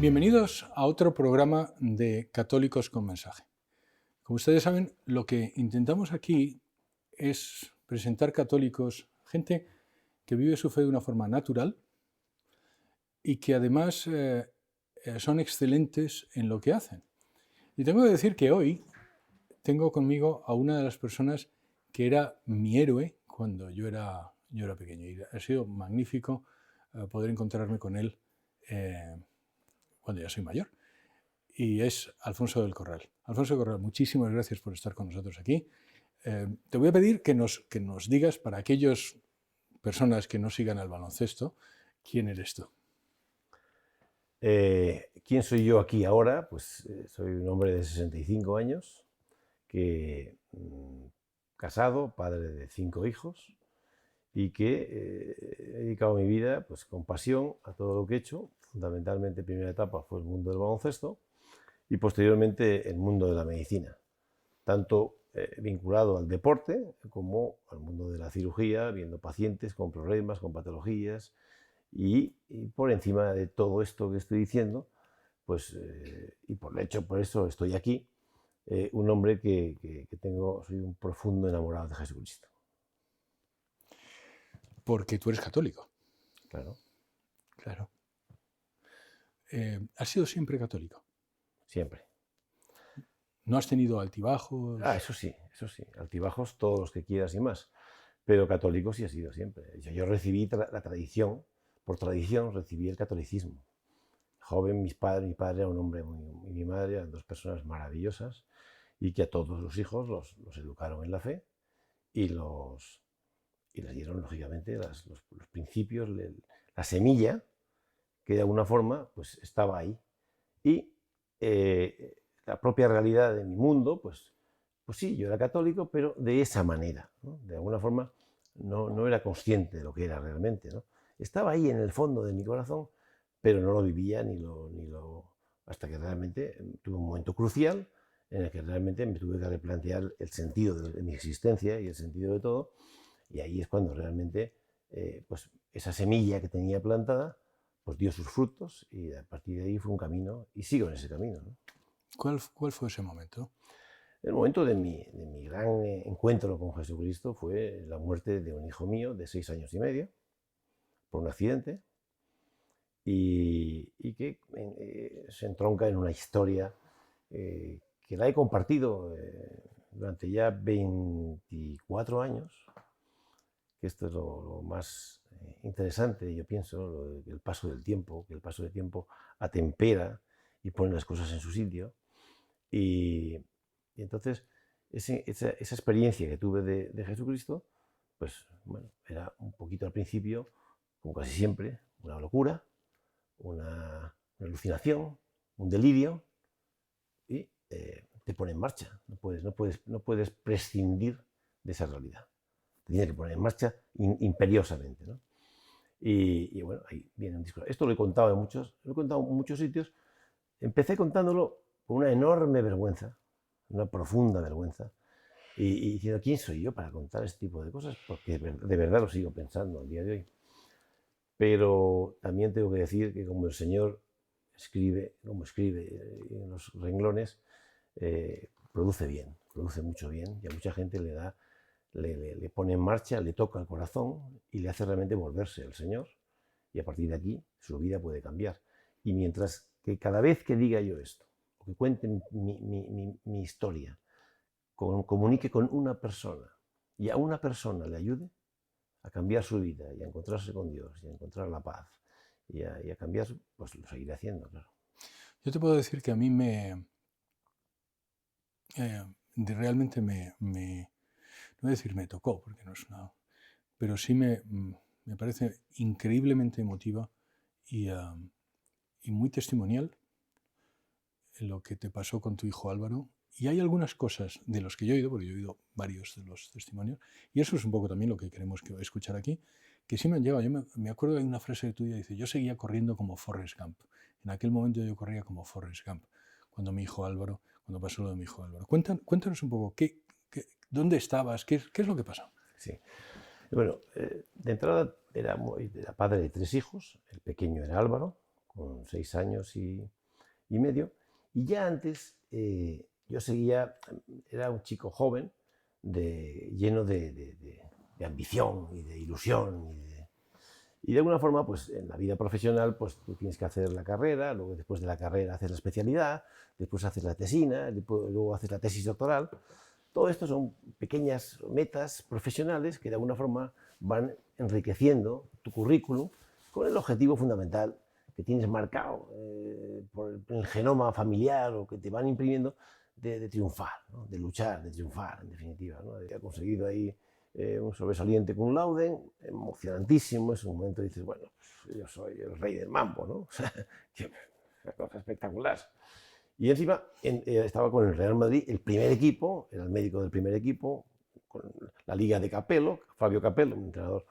Bienvenidos a otro programa de Católicos con Mensaje. Como ustedes saben, lo que intentamos aquí es presentar católicos, gente que vive su fe de una forma natural y que además son excelentes en lo que hacen. Y tengo que decir que hoy tengo conmigo a una de las personas que era mi héroe cuando yo era pequeño. Y ha sido magnífico poder encontrarme con él cuando ya soy mayor. Y es Alfonso del Corral. Alfonso del Corral, muchísimas gracias por estar con nosotros aquí. Te voy a pedir que nos digas, para aquellas personas que no sigan al baloncesto, ¿quién eres tú? ¿Quién soy yo aquí ahora? Pues soy un hombre de 65 años, casado, padre de 5 hijos, y que he dedicado mi vida pues, con pasión a todo lo que he hecho. Fundamentalmente, primera etapa fue el mundo del baloncesto y posteriormente el mundo de la medicina, tanto vinculado al deporte como al mundo de la cirugía, viendo pacientes con problemas, con patologías, y por encima de todo esto que estoy diciendo, pues, y por eso estoy aquí, un hombre soy un profundo enamorado de Jesucristo. Porque tú eres católico. Claro. Claro. ¿Has sido siempre católico? Siempre. ¿No has tenido altibajos? Eso sí, altibajos todos los que quieras y más, pero católico sí ha sido siempre. Yo recibí la tradición, por tradición recibí el catolicismo. Joven, mi padre era un hombre y mi madre eran dos personas maravillosas y que a todos los hijos los educaron en la fe y les dieron, lógicamente, los principios, la semilla, que de alguna forma pues, estaba ahí. Y la propia realidad de mi mundo, pues sí, yo era católico, pero de esa manera, ¿no? De alguna forma no era consciente de lo que era realmente, ¿no? Estaba ahí en el fondo de mi corazón, pero no lo vivía hasta que realmente tuve un momento crucial en el que realmente me tuve que replantear el sentido de mi existencia y el sentido de todo, y ahí es cuando realmente pues esa semilla que tenía plantada pues dio sus frutos, y a partir de ahí fue un camino, y sigo en ese camino, ¿no? ¿Cuál fue ese momento? El momento de mi gran encuentro con Jesucristo fue la muerte de un hijo mío de 6 años y medio por un accidente, y que se entronca en una historia que la he compartido durante ya 24 años, que esto es lo más interesante, yo pienso, el paso del tiempo, que el paso del tiempo atempera y pone las cosas en su sitio. Y entonces, esa experiencia que tuve de Jesucristo, pues bueno, era un poquito al principio, como casi siempre, una locura, una alucinación, un delirio, y te pone en marcha. No puedes prescindir de esa realidad. Te tiene que poner en marcha imperiosamente, ¿no? Y bueno, ahí viene un discurso. Esto lo he contado en muchos sitios. Empecé contándolo con una enorme vergüenza, una profunda vergüenza, y diciendo, ¿quién soy yo para contar este tipo de cosas? Porque de verdad lo sigo pensando al día de hoy. Pero también tengo que decir que como el Señor escribe, como escribe en los renglones, produce mucho bien, y a mucha gente le pone en marcha, le toca el corazón y le hace realmente volverse al Señor, y a partir de aquí su vida puede cambiar. Y mientras que cada vez que diga yo esto, o que cuente mi historia, comunique con una persona y a una persona le ayude a cambiar su vida y a encontrarse con Dios y a encontrar la paz y a cambiar, pues lo seguiré haciendo, claro. Yo te puedo decir que a mí realmente no voy a decir me tocó, porque no es una, pero sí me parece increíblemente emotiva y, y muy testimonial en lo que te pasó con tu hijo Álvaro. Y hay algunas cosas de los que yo he oído, porque yo he oído varios de los testimonios, y eso es un poco también lo que queremos escuchar aquí, que sí me han llegado. Yo me acuerdo de una frase tuya, dice, yo seguía corriendo como Forrest Gump. En aquel momento yo corría como Forrest Gump, cuando pasó lo de mi hijo Álvaro. Cuéntanos un poco, ¿dónde estabas? ¿Qué es lo que pasó? Sí. Bueno, de entrada era padre de 3 hijos. El pequeño era Álvaro, con 6 años y medio. Y ya antes yo seguía, era un chico joven, lleno de ambición y de ilusión. Y de alguna forma, pues en la vida profesional, pues tú tienes que hacer la carrera, luego después de la carrera haces la especialidad, después haces la tesina, luego haces la tesis doctoral. Todo esto son pequeñas metas profesionales que de alguna forma van enriqueciendo tu currículum con el objetivo fundamental que tienes marcado por el genoma familiar o que te van imprimiendo de triunfar, ¿no? De luchar, de triunfar, en definitiva, ¿no? Ha conseguido ahí un sobresaliente cum laude, emocionantísimo. Es un momento que dices, bueno, pues yo soy el rey del mambo, ¿no? O sea, una cosa espectacular. Y encima estaba con el Real Madrid, el primer equipo, era el médico del primer equipo, con la liga de Capello, Fabio Capello, un entrenador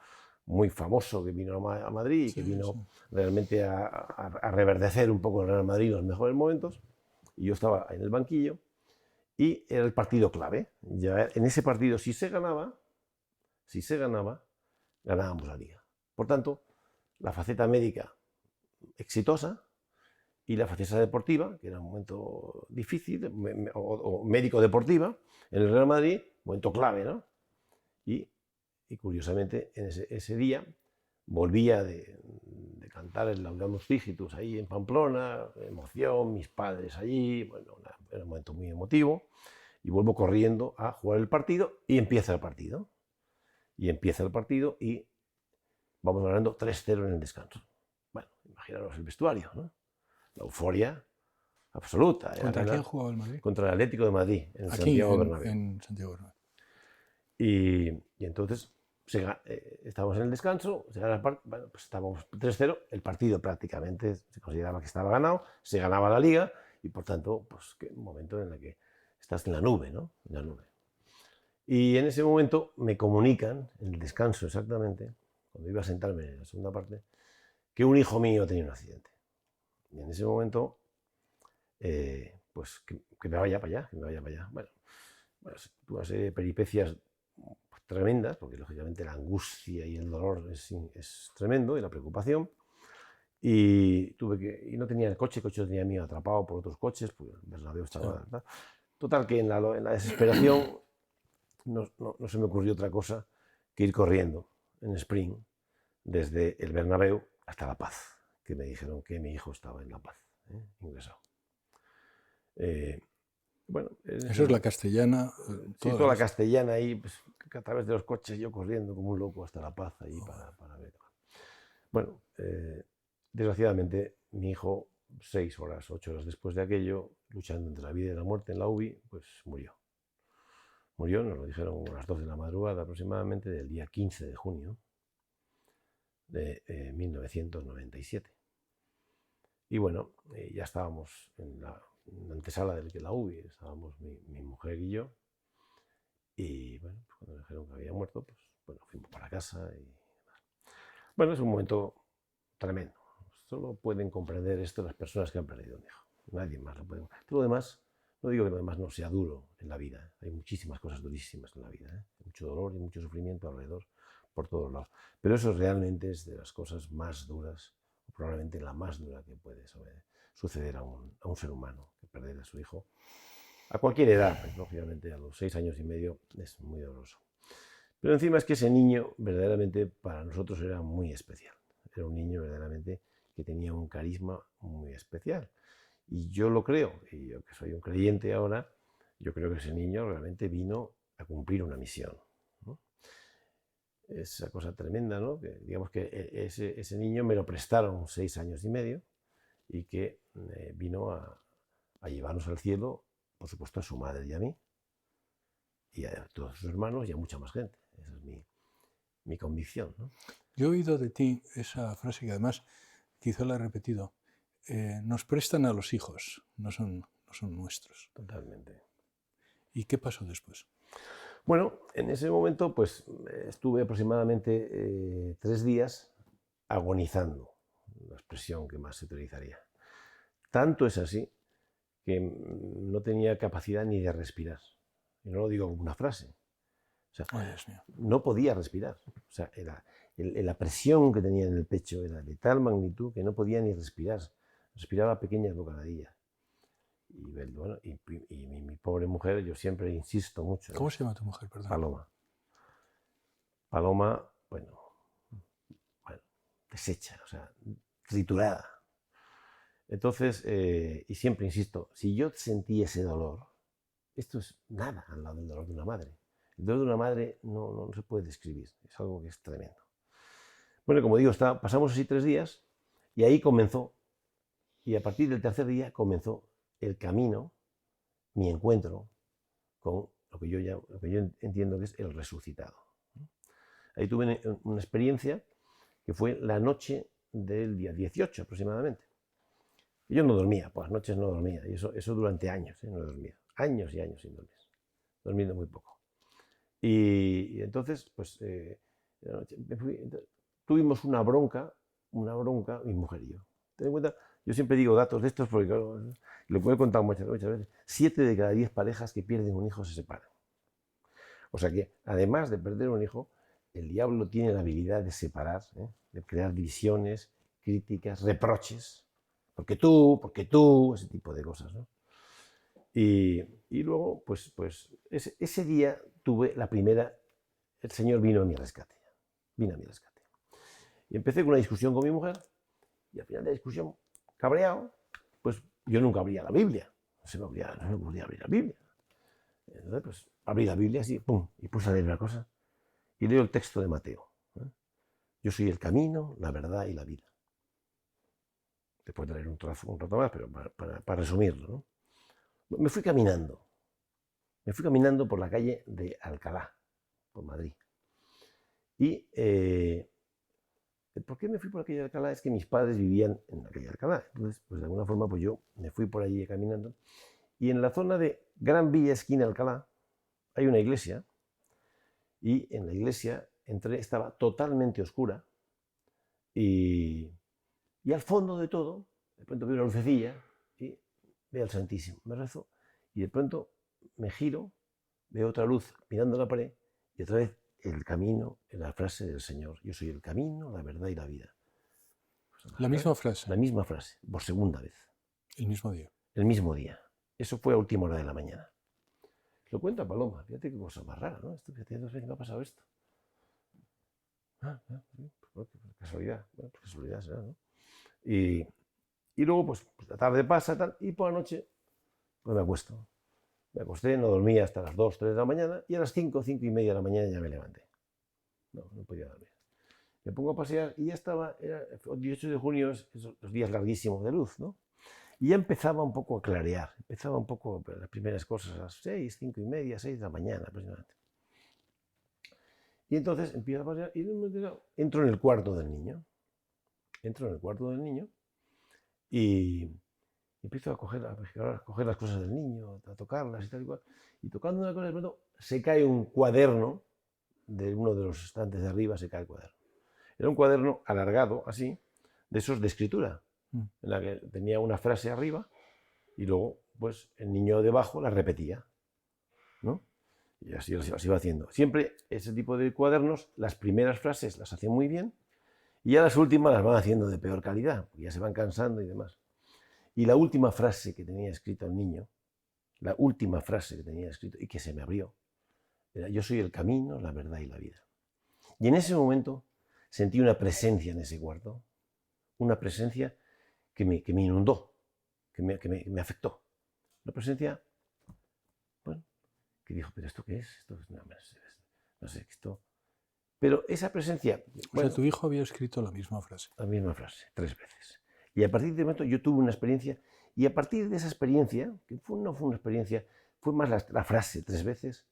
muy famoso que vino a Madrid y que vino realmente a reverdecer un poco el Real Madrid en los mejores momentos. Y yo estaba en el banquillo y era el partido clave. Ya en ese partido, si se ganaba, ganábamos la liga. Por tanto, la faceta médica exitosa y la faceta deportiva, que era un momento difícil, o médico-deportiva, en el Real Madrid, momento clave, ¿no? Y curiosamente, en ese día, volvía de cantar el Laudamus Pigitus ahí en Pamplona, emoción, mis padres allí, bueno, era un momento muy emotivo, y vuelvo corriendo a jugar el partido, y empieza el partido. Y vamos ganando 3-0 en el descanso. Bueno, imaginaros el vestuario, ¿no? La euforia absoluta. ¿Contra quién jugaba el Madrid? Contra el Atlético de Madrid, en el Aquí, Santiago Bernabéu. en Santiago Bernabéu. Y entonces estábamos en el descanso, bueno, pues estábamos 3-0, el partido prácticamente se consideraba que estaba ganado, se ganaba la liga y por tanto, pues un momento en el que estás en la nube, ¿no? En la nube. Y en ese momento me comunican, en el descanso exactamente, cuando iba a sentarme en la segunda parte, que un hijo mío tenía un accidente. Y en ese momento, pues que me vaya para allá, que me vaya para allá. Bueno, tuve una serie de peripecias tremendas, porque lógicamente la angustia y el dolor es tremendo, y la preocupación. Y no tenía el coche lo tenía mío atrapado por otros coches, porque el Bernabéu estaba... Sí. Total, que en la desesperación no se me ocurrió otra cosa que ir corriendo en sprint desde el Bernabéu hasta La Paz, que me dijeron que mi hijo estaba en La Paz, ingresado. Bueno, eso es la Castellana. Sí, toda la Castellana ahí, pues, a través de los coches, yo corriendo como un loco hasta La Paz ahí para ver. Bueno, desgraciadamente mi hijo, 6 horas, 8 horas después de aquello, luchando entre la vida y la muerte en la UBI, pues murió. Murió, nos lo dijeron a las 2 de la madrugada aproximadamente, del día 15 de junio de 1997. Y bueno, ya estábamos en la antesala de la UBI, estábamos mi mujer y yo. Y bueno, pues cuando dijeron que había muerto, pues bueno, fuimos para casa y bueno, es un momento tremendo. Solo pueden comprender esto las personas que han perdido un hijo. Nadie más lo puede. Todo lo demás, no digo que lo demás no sea duro en la vida. Hay muchísimas cosas durísimas en la vida, ¿eh? Mucho dolor y mucho sufrimiento alrededor, por todos lados. Pero eso realmente es de las cosas más duras, o probablemente la más dura que puede suceder a un ser humano, que perder a su hijo. A cualquier edad, pues, lógicamente a los 6 años y medio es muy doloroso. Pero encima es que ese niño verdaderamente para nosotros era muy especial. Era un niño verdaderamente que tenía un carisma muy especial. Y yo lo creo, y yo que soy un creyente ahora, yo creo que ese niño realmente vino a cumplir una misión, ¿no? Esa cosa tremenda, ¿no? Que, digamos que ese niño me lo prestaron 6 años y medio y que vino a llevarnos al cielo, por supuesto, a su madre y a mí, y a todos sus hermanos y a mucha más gente. Esa es mi convicción, ¿no? Yo he oído de ti esa frase que además quizá la he repetido. Nos prestan a los hijos, no son nuestros. Totalmente. ¿Y qué pasó después? Bueno, en ese momento pues estuve aproximadamente 3 días agonizando, la expresión que más se utilizaría. Tanto es así que no tenía capacidad ni de respirar. Y no lo digo como una frase, O sea, Oh, Dios mío. no podía respirar. O sea, la presión que tenía en el pecho era de tal magnitud que no podía ni respirar. Respiraba pequeñas bocanadillas. Y, bueno, y mi pobre mujer, yo siempre insisto mucho. ¿Cómo se llama tu mujer, perdón? Paloma. Paloma, bueno, deshecha, o sea, triturada. Entonces, y siempre insisto, si yo sentí ese dolor, esto es nada al lado del dolor de una madre. El dolor de una madre no se puede describir, es algo que es tremendo. Bueno, como digo, pasamos así 3 días y ahí comenzó, y a partir del tercer día comenzó el camino, mi encuentro con lo que yo entiendo que es el resucitado. Ahí tuve una experiencia que fue la noche del día 18 aproximadamente. Yo no dormía, por las noches no dormía, y eso durante años, no dormía, años y años sin dormir, durmiendo muy poco. Y entonces, pues, tuvimos una bronca, mi mujer y yo. Ten en cuenta, yo siempre digo datos de estos porque, claro, lo he contado muchas veces, 7 de cada 10 parejas que pierden un hijo se separan. O sea que, además de perder un hijo, el diablo tiene la habilidad de separar, de crear divisiones, críticas, reproches, porque tú, ese tipo de cosas, ¿no? Y luego, pues ese día tuve la primera, el Señor vino a mi rescate. Y empecé con una discusión con mi mujer, y al final de la discusión, cabreado, pues yo nunca abría la Biblia. No podía abrir la Biblia. Entonces, pues abrí la Biblia así, pum, y puse a leer una cosa. Y leo el texto de Mateo. Yo soy el camino, la verdad y la vida. Después de leer un rato más, pero para resumirlo, ¿no? Me fui caminando por la calle de Alcalá, por Madrid. Y ¿por qué me fui por la calle de Alcalá? Es que mis padres vivían en la calle de Alcalá. Entonces, pues de alguna forma, pues yo me fui por allí caminando. Y en la zona de Gran Vía Esquina Alcalá hay una iglesia. Y en la iglesia entré, estaba totalmente oscura. Y al fondo de todo, de pronto veo una lucecilla y veo al Santísimo. Me rezo y de pronto me giro, veo otra luz mirando la pared y otra vez el camino, en la frase del Señor. Yo soy el camino, la verdad y la vida. Pues, la misma frase. La misma frase, por segunda vez. El mismo día. El mismo día. Eso fue a última hora de la mañana. Lo cuenta Paloma. Fíjate qué cosa más rara, ¿no? Fíjate 2 veces me ha pasado esto. Pues, casualidad. Bueno, pues casualidad será, ¿no? Y luego, pues la tarde pasa tal, y por la noche, pues me acuesto. Me acosté, no dormía hasta las 2, 3 de la mañana, y a las 5, 5 y media de la mañana ya me levanté. No podía dormir. Me pongo a pasear y ya estaba, era el 18 de junio, los días larguísimos de luz, ¿no? Y ya empezaba un poco a clarear, empezaba un poco las primeras cosas a las 6, 5 y media, 6 de la mañana aproximadamente. Y entonces empiezo a pasear y entro en el cuarto del niño. Y empiezo a coger las cosas del niño, a tocarlas y tal y cual. Y tocando una cosa, de pronto se cae un cuaderno de uno de los estantes de arriba, se cae el cuaderno. Era un cuaderno alargado, así, de esos de escritura, en la que tenía una frase arriba y luego, pues, el niño debajo la repetía, ¿no? Y así iba haciendo. Siempre ese tipo de cuadernos, las primeras frases las hacían muy bien y ya las últimas las van haciendo de peor calidad, porque ya se van cansando y demás. Y la última frase que tenía escrito el niño, y que se me abrió, era: yo soy el camino, la verdad y la vida. Y en ese momento sentí una presencia en ese cuarto, una presencia que me inundó, que me afectó. Una presencia, bueno, que dijo: ¿pero esto qué es? Esto no sé, esto... Pero esa presencia... Bueno, o sea, tu hijo había escrito la misma frase. La misma frase, 3 veces. Y a partir de ese momento yo tuve una experiencia, y a partir de esa experiencia, que no fue una experiencia, fue más la frase 3 veces,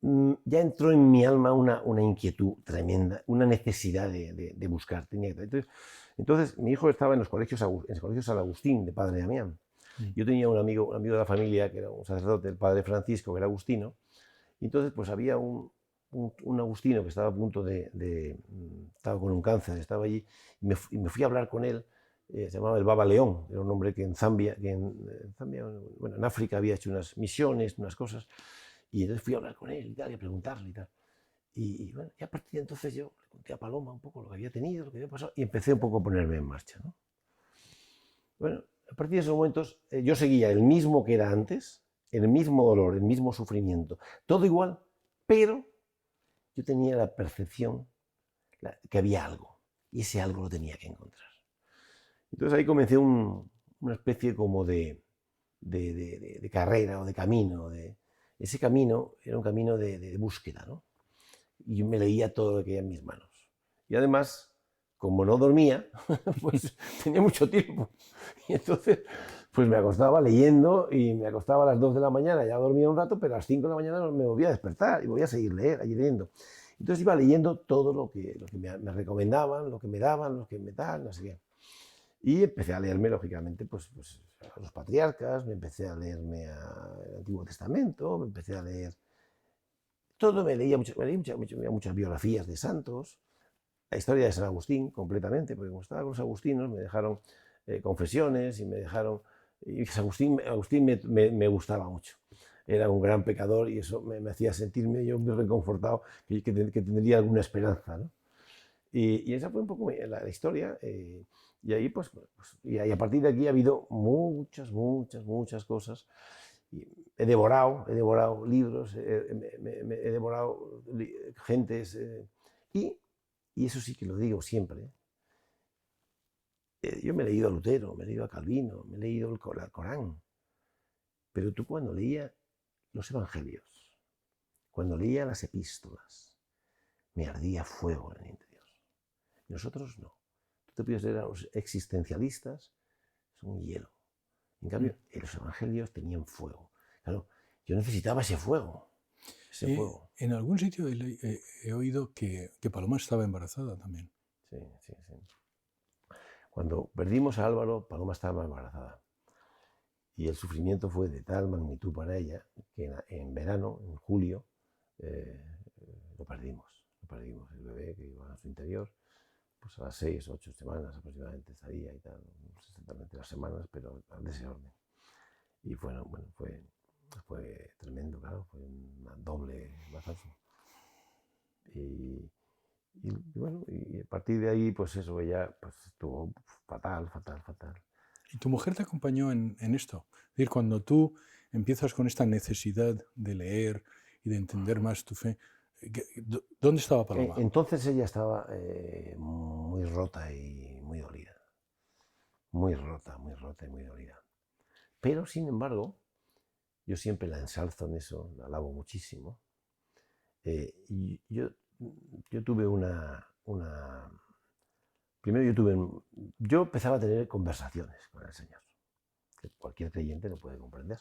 ya entró en mi alma una inquietud tremenda, una necesidad de buscar. Entonces, mi hijo estaba en los colegios San Agustín, de Padre Damián. Yo tenía un amigo de la familia, que era un sacerdote, el Padre Francisco, que era agustino, y entonces pues había un agustino que estaba a punto estaba con un cáncer, estaba allí, y me fui a hablar con él. Se llamaba el Baba León, era un hombre que en Zambia, bueno, en África había hecho unas misiones, unas cosas, Y entonces fui a hablar con él y tal, y a preguntarle y tal. Y bueno, y a partir de entonces yo le conté a Paloma un poco lo que había tenido, lo que había pasado, y empecé un poco a ponerme en marcha, ¿no? Bueno, a partir de esos momentos yo seguía el mismo que era antes, el mismo dolor, el mismo sufrimiento, todo igual, pero yo tenía la percepción que había algo, y ese algo lo tenía que encontrar. Entonces ahí comencé una especie como de carrera o de camino. Ese camino era un camino de búsqueda, ¿no? Y yo me leía todo lo que había en mis manos. Y además, como no dormía, pues tenía mucho tiempo. Y entonces, pues me acostaba leyendo y me acostaba a las 2 de la mañana, ya dormía un rato, pero a las 5 de la mañana me volvía a despertar y volvía a seguir leyendo. Entonces iba leyendo todo lo que me recomendaban, lo que me daban, lo que me dan, no sé qué. Y empecé a leerme, lógicamente, pues a los patriarcas, me empecé a leerme el Antiguo Testamento, me empecé a leer todo, me leí muchas biografías de santos, la historia de San Agustín completamente, porque como estaba con los agustinos me dejaron confesiones y me dejaron... Y Agustín me gustaba mucho. Era un gran pecador y eso me hacía sentirme yo muy reconfortado, que tendría alguna esperanza, ¿no? Y esa fue un poco la historia. Y ahí, y a partir de aquí ha habido muchas cosas. Y he devorado libros, he devorado gentes. Y eso sí que lo digo siempre. Yo me he leído a Lutero, me he leído a Calvino, me he leído el Corán. Pero tú cuando leía los evangelios, cuando leía las epístolas, me ardía fuego en el interior. Nosotros no. Tú te puedes leer a los existencialistas, son un hielo. En cambio, los evangelios tenían fuego. Claro, yo necesitaba ese fuego. En algún sitio he oído que Paloma estaba embarazada también. Sí. Cuando perdimos a Álvaro, Paloma estaba embarazada. Y el sufrimiento fue de tal magnitud para ella que en verano, en julio, lo perdimos. El bebé que iba a su interior, pues a las 6 o 8 semanas aproximadamente salía y tal. No sé exactamente las semanas, pero de ese orden. Y fue tremendo, claro, fue un doble embarazo. Y a partir de ahí, pues eso, ella pues, estuvo fatal. ¿Y tu mujer te acompañó en esto? Es decir, cuando tú empiezas con esta necesidad de leer y de entender más tu fe, ¿dónde estaba Paloma? Entonces ella estaba muy rota y muy dolida. Muy rota y muy dolida. Pero, sin embargo, yo siempre la ensalzo en eso, la alabo muchísimo. Y yo tuve Primero yo empezaba a tener conversaciones con el Señor, que cualquier creyente lo puede comprender.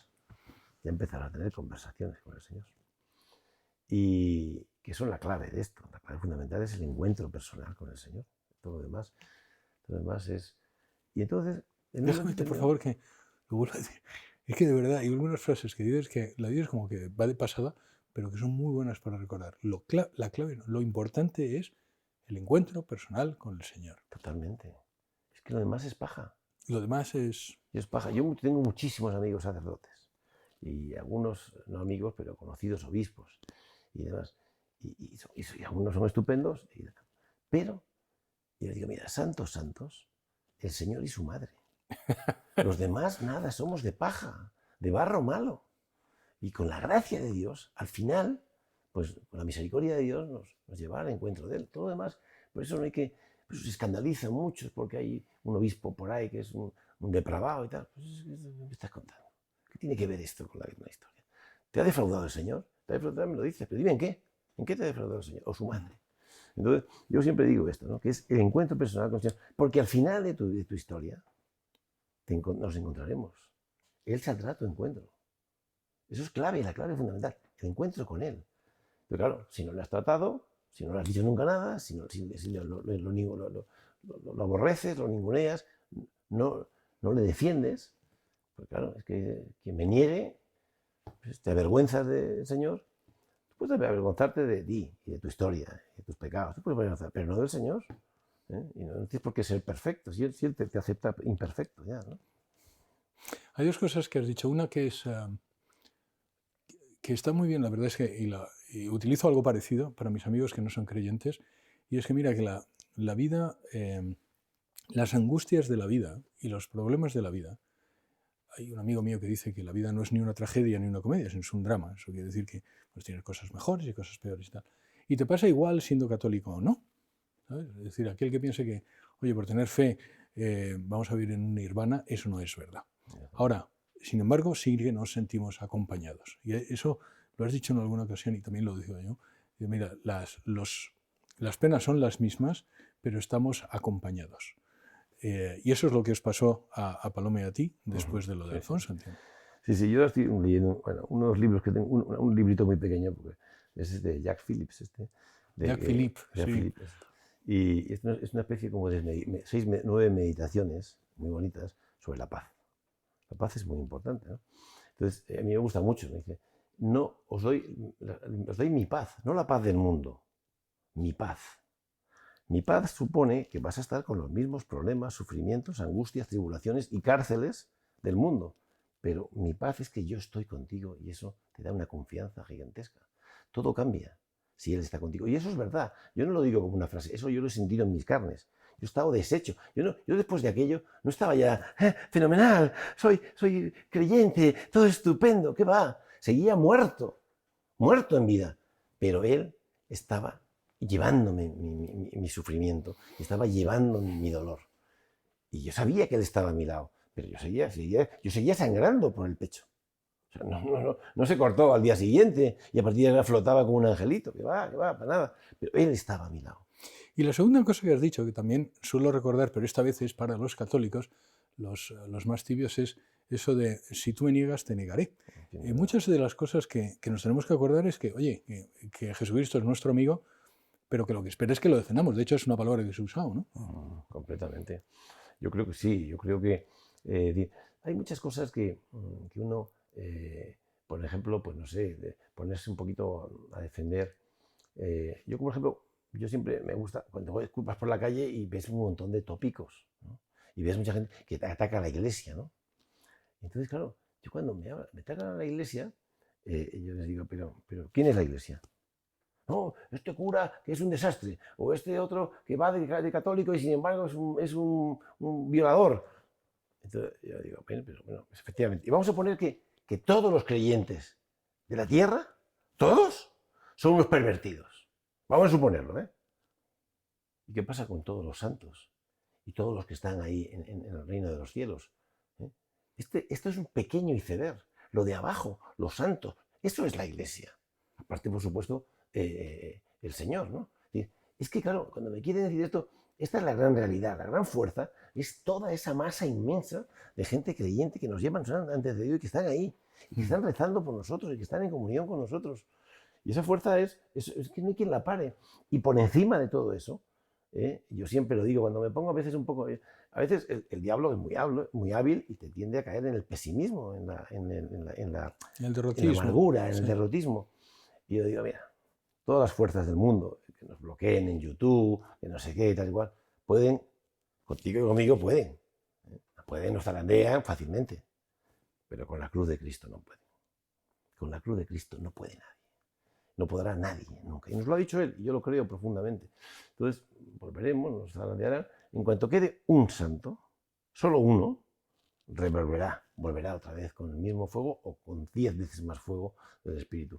Ya empezaba a tener conversaciones con el Señor. Y que son la clave de esto. La clave fundamental es el encuentro personal con el Señor. Todo lo demás es... Y entonces... Déjame, por favor, que lo vuelva a decir. Es que de verdad hay algunas frases que dices que la dices como que va de pasada, pero que son muy buenas para recordar. La clave, lo importante es el encuentro personal con el Señor. Totalmente. Es que lo demás es paja. Lo demás es... paja. Yo tengo muchísimos amigos sacerdotes. Y algunos, no amigos, pero conocidos obispos. Y demás. Y algunos son estupendos. Pero, yo les digo, mira, santos, el Señor y su madre. Los demás, nada, somos de paja, de barro malo. Y con la gracia de Dios, al final, pues con la misericordia de Dios nos llevará al encuentro de Él. Todo lo demás, por eso no hay que... Pues se escandaliza mucho porque hay un obispo por ahí que es un depravado y tal. Pues, ¿qué me estás contando? ¿Qué tiene que ver esto con la historia? ¿Te ha defraudado el Señor? ¿Te ha defraudado? Me lo dices, pero dime en qué. ¿En qué te ha defraudado el Señor? O su madre. Entonces, yo siempre digo esto, ¿no? Que es el encuentro personal con el Señor. Porque al final de tu historia nos encontraremos. Él saldrá a tu encuentro. Eso es clave, la clave fundamental, el encuentro con Él. Pero claro, si no le has tratado, si no le has dicho nunca nada, si lo aborreces, lo ninguneas, no le defiendes, pues claro, es que quien me niegue, pues te avergüenzas del Señor, tú puedes avergonzarte de ti y de tu historia, y de tus pecados, tú puedes avergonzar, pero no del Señor. Y no tienes por qué ser perfecto, si Él te acepta imperfecto ya, ¿no? Hay dos cosas que has dicho. Una que es que está muy bien, la verdad es que, y utilizo algo parecido para mis amigos que no son creyentes, y es que mira que la vida, las angustias de la vida y los problemas de la vida, hay un amigo mío que dice que la vida no es ni una tragedia ni una comedia, es un drama. Eso quiere decir que pues, tienes cosas mejores y cosas peores y tal. Y te pasa igual siendo católico o no. ¿Sabes? Es decir, aquel que piense que, oye, por tener fe vamos a vivir en un nirvana, eso no es verdad. Ahora, sin embargo, sí que nos sentimos acompañados. Y eso lo has dicho en alguna ocasión y también lo digo yo. Y mira, las penas son las mismas, pero estamos acompañados. Y eso es lo que os pasó a Paloma y a ti después de lo de Alfonso, entiendo. Sí, yo estoy leyendo unos libros que tengo, un librito muy pequeño, porque es de Jack Phillips. Jack Phillips, sí. Phillips. Y es una especie como de 9 meditaciones muy bonitas sobre la paz. La paz es muy importante, ¿no? Entonces, a mí me gusta mucho. Me dice, no, os doy mi paz, no la paz del mundo, mi paz. Mi paz supone que vas a estar con los mismos problemas, sufrimientos, angustias, tribulaciones y cárceles del mundo. Pero mi paz es que yo estoy contigo y eso te da una confianza gigantesca. Todo cambia si Él está contigo. Y eso es verdad. Yo no lo digo como una frase, eso yo lo he sentido en mis carnes. Yo he estado deshecho. Yo después de aquello no estaba ya, fenomenal, soy creyente, todo estupendo, ¿qué va? Seguía muerto en vida. Pero Él estaba llevándome mi sufrimiento, estaba llevando mi dolor. Y yo sabía que Él estaba a mi lado, pero yo seguía sangrando por el pecho. O sea, no se cortó al día siguiente y a partir de ahí flotaba como un angelito, que va, para nada. Pero Él estaba a mi lado. Y la segunda cosa que has dicho, que también suelo recordar, pero esta vez es para los católicos, los más tibios, es eso de si tú me niegas, te negaré. Y muchas de las cosas que nos tenemos que acordar es que, oye, que Jesucristo es nuestro amigo, pero que lo que espera es que lo defendamos. De hecho, es una palabra que se ha usado, ¿no? Completamente. Yo creo que sí. Yo creo que hay muchas cosas que uno, por ejemplo, pues no sé, ponerse un poquito a defender. Yo, por ejemplo, yo siempre me gusta, cuando vas por la calle y ves un montón de tópicos, ¿no? Y ves mucha gente que ataca a la iglesia, ¿no? Entonces, claro, yo cuando me atacan a la iglesia, yo les digo, pero ¿quién es la iglesia? No, este cura que es un desastre, o este otro que va de católico y sin embargo es un violador. Entonces yo digo, pero bueno, efectivamente. Y vamos a poner que todos los creyentes de la tierra, todos, son unos pervertidos. Vamos a suponerlo, ¿eh? ¿Y qué pasa con todos los santos? Y todos los que están ahí en el reino de los cielos. Esto es un pequeño iceberg. Lo de abajo, los santos, eso es la iglesia. Aparte, por supuesto, el Señor, ¿no? Es que, claro, cuando me quieren decir esto, esta es la gran realidad, la gran fuerza, es toda esa masa inmensa de gente creyente que nos llevan antes de Dios y que están ahí, y que están rezando por nosotros y que están en comunión con nosotros. Y esa fuerza es que no hay quien la pare. Y por encima de todo eso, yo siempre lo digo, cuando me pongo a veces un poco... A veces el diablo es muy hábil y te tiende a caer en el pesimismo, en la amargura, en el derrotismo. Y yo digo, mira, todas las fuerzas del mundo, que nos bloqueen en YouTube, que no sé qué, tal y cual, pueden, contigo y conmigo pueden. Nos zarandean fácilmente, pero con la cruz de Cristo no pueden. Con la cruz de Cristo no puede nadie. No podrá nadie, nunca. Y nos lo ha dicho Él, y yo lo creo profundamente. Entonces, volveremos, nos zarandearán. En cuanto quede un santo, solo uno, volverá otra vez con el mismo fuego o con 10 veces más fuego del Espíritu.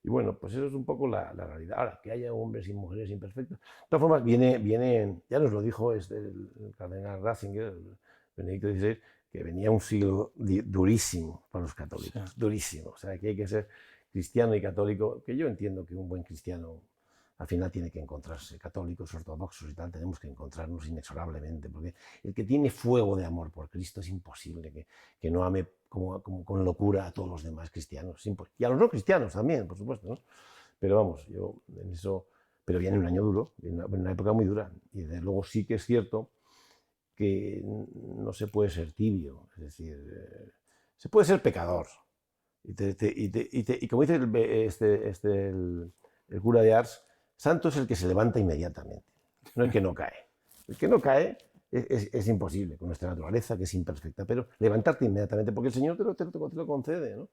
Y bueno, pues eso es un poco la realidad. Ahora, que haya hombres y mujeres imperfectos. De todas formas, viene ya nos lo dijo el cardenal Ratzinger, el Benedicto XVI, que venía un siglo durísimo para los católicos. Sí. Durísimo. O sea, que hay que ser cristiano y católico, que yo entiendo que un buen cristiano al final tiene que encontrarse, católicos, ortodoxos y tal, tenemos que encontrarnos inexorablemente, porque el que tiene fuego de amor por Cristo es imposible que no ame como con locura a todos los demás cristianos, y a los no cristianos también, por supuesto, ¿no? Pero vamos, yo en eso, pero viene un año duro, una época muy dura, y desde luego sí que es cierto que no se puede ser tibio, es decir, se puede ser pecador, y como dice el cura de Ars, santo es el que se levanta inmediatamente, no el que no cae. El que no cae es imposible con nuestra naturaleza, que es imperfecta, pero levantarte inmediatamente, porque el Señor te lo concede, ¿no?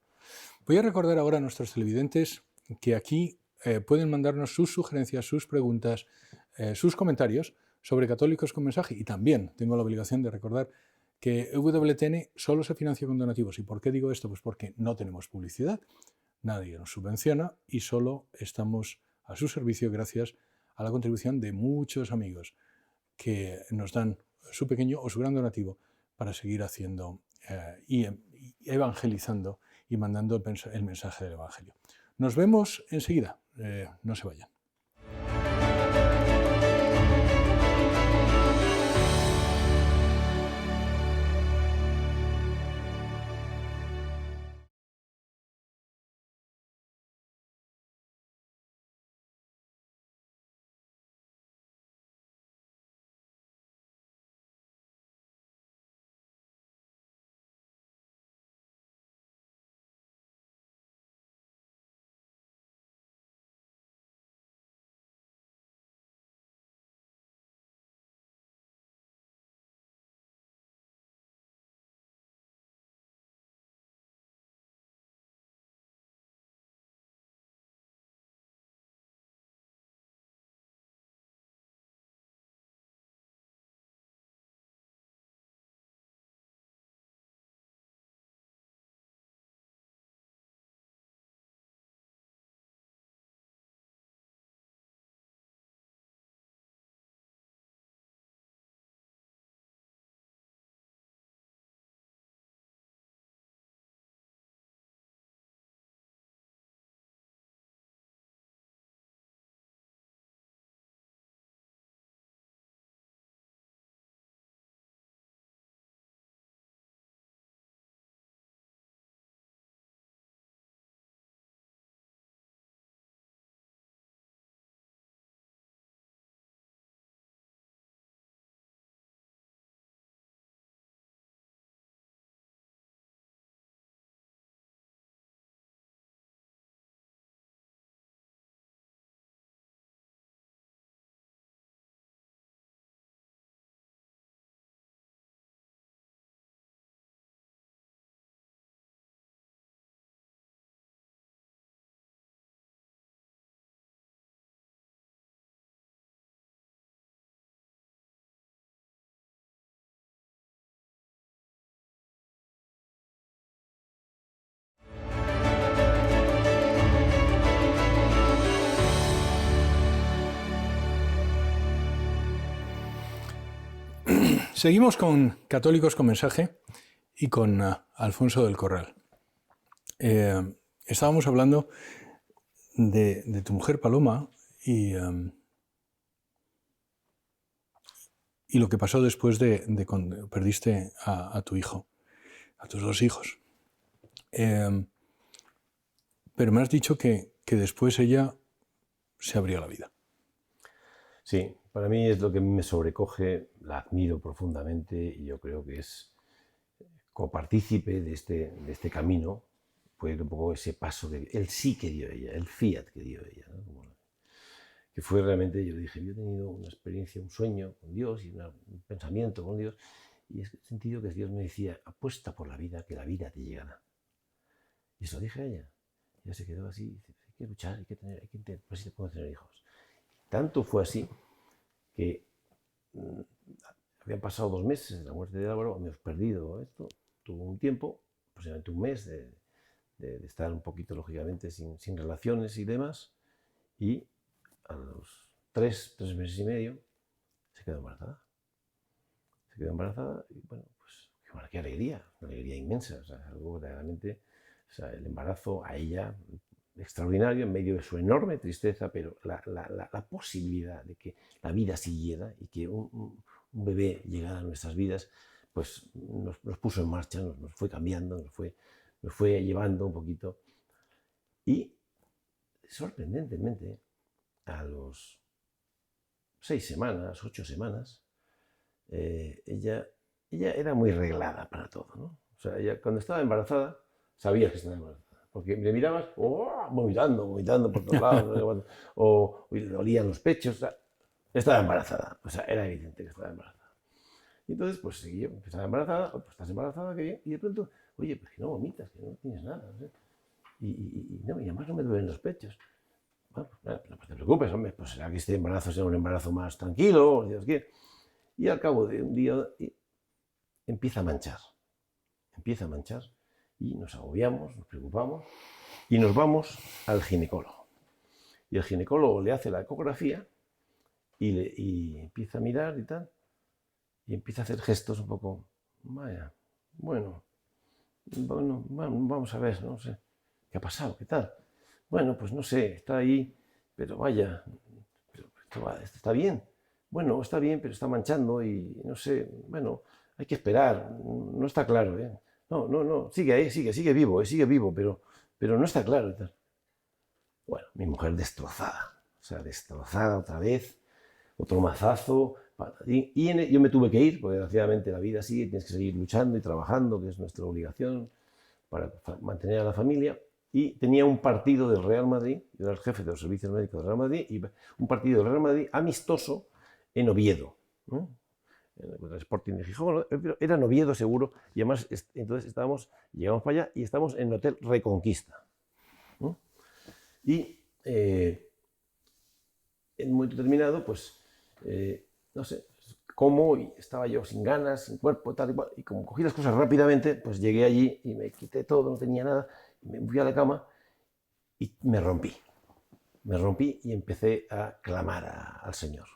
Voy a recordar ahora a nuestros televidentes que aquí pueden mandarnos sus sugerencias, sus preguntas, sus comentarios sobre Católicos con Mensaje, y también tengo la obligación de recordar que EWTN solo se financia con donativos. ¿Y por qué digo esto? Pues porque no tenemos publicidad, nadie nos subvenciona y solo estamos a su servicio gracias a la contribución de muchos amigos que nos dan su pequeño o su gran donativo para seguir haciendo y evangelizando y mandando el mensaje del Evangelio. Nos vemos enseguida, no se vayan. Seguimos con Católicos con Mensaje y con Alfonso del Corral. Estábamos hablando de tu mujer Paloma y lo que pasó después de cuando perdiste a tu hijo, a tus dos hijos. Pero me has dicho que después ella se abrió la vida. Sí, para mí es lo que me sobrecoge, la admiro profundamente y yo creo que es copartícipe de este camino, fue un poco ese paso que el sí que dio ella, el fiat que dio ella, ¿no? Que fue realmente, yo dije, yo he tenido una experiencia, un sueño con Dios y un pensamiento con Dios, y es el sentido que Dios me decía, apuesta por la vida, que la vida te llegará. Y eso lo dije a ella. Ella se quedó así, dice, hay que luchar, hay que intentar, pues si te puedo tener hijos. Tanto fue así que habían pasado 2 meses de la muerte de Álvaro, hemos perdido esto, tuvo un tiempo, aproximadamente un mes de estar un poquito, lógicamente, sin relaciones y demás, y a los 3 meses y medio se quedó embarazada. Se quedó embarazada y bueno, pues qué alegría, una alegría inmensa, o sea, algo realmente, o sea, el embarazo a ella extraordinario en medio de su enorme tristeza, pero la posibilidad de que la vida siguiera y que un bebé llegara a nuestras vidas, pues nos puso en marcha, nos fue cambiando, nos fue llevando un poquito. Y sorprendentemente, a los 6 semanas, 8 semanas, ella era muy reglada para todo, ¿no? O sea, ella cuando estaba embarazada, sabía que estaba embarazada. Porque le mirabas, vomitando por todos lados, o le olían los pechos, o sea, estaba embarazada, o sea, era evidente que estaba embarazada. Y entonces, pues seguí, estaba embarazada, pues estás embarazada, qué bien. Y de pronto, oye, pues que no vomitas, que no tienes nada. No sé. No, y además no me duelen los pechos. Bueno, pues nada, no te preocupes, hombre, pues será que este embarazo sea un embarazo más tranquilo, Dios quiere. Y al cabo de un día empieza a manchar. Empieza a manchar y nos agobiamos, nos preocupamos y nos vamos al ginecólogo. Y el ginecólogo le hace la ecografía y empieza a mirar y tal, y empieza a hacer gestos un poco, vaya, bueno, vamos a ver, no sé, ¿qué ha pasado? ¿Qué tal? Bueno, pues no sé, está ahí, pero vaya, esto está bien. Bueno, está bien, pero está manchando y no sé, bueno, hay que esperar, no está claro, ¿eh? No, sigue ahí, sigue vivo, pero no está claro y tal. Bueno, mi mujer destrozada, o sea, destrozada otra vez, otro mazazo, y yo me tuve que ir, porque desgraciadamente la vida sigue, tienes que seguir luchando y trabajando, que es nuestra obligación para mantener a la familia, y tenía un partido del Real Madrid, yo era el jefe de los servicios médicos del Real Madrid, y un partido del Real Madrid amistoso en Oviedo, ¿no? En el Sporting de Gijón, pero era en Oviedo seguro, y además entonces llegamos para allá y estamos en el Hotel Reconquista, ¿no? Y en un momento determinado, pues, no sé, como y estaba yo sin ganas, sin cuerpo, tal y cual, y como cogí las cosas rápidamente, pues llegué allí y me quité todo, no tenía nada, y me fui a la cama y me rompí. Me rompí y empecé a clamar al Señor.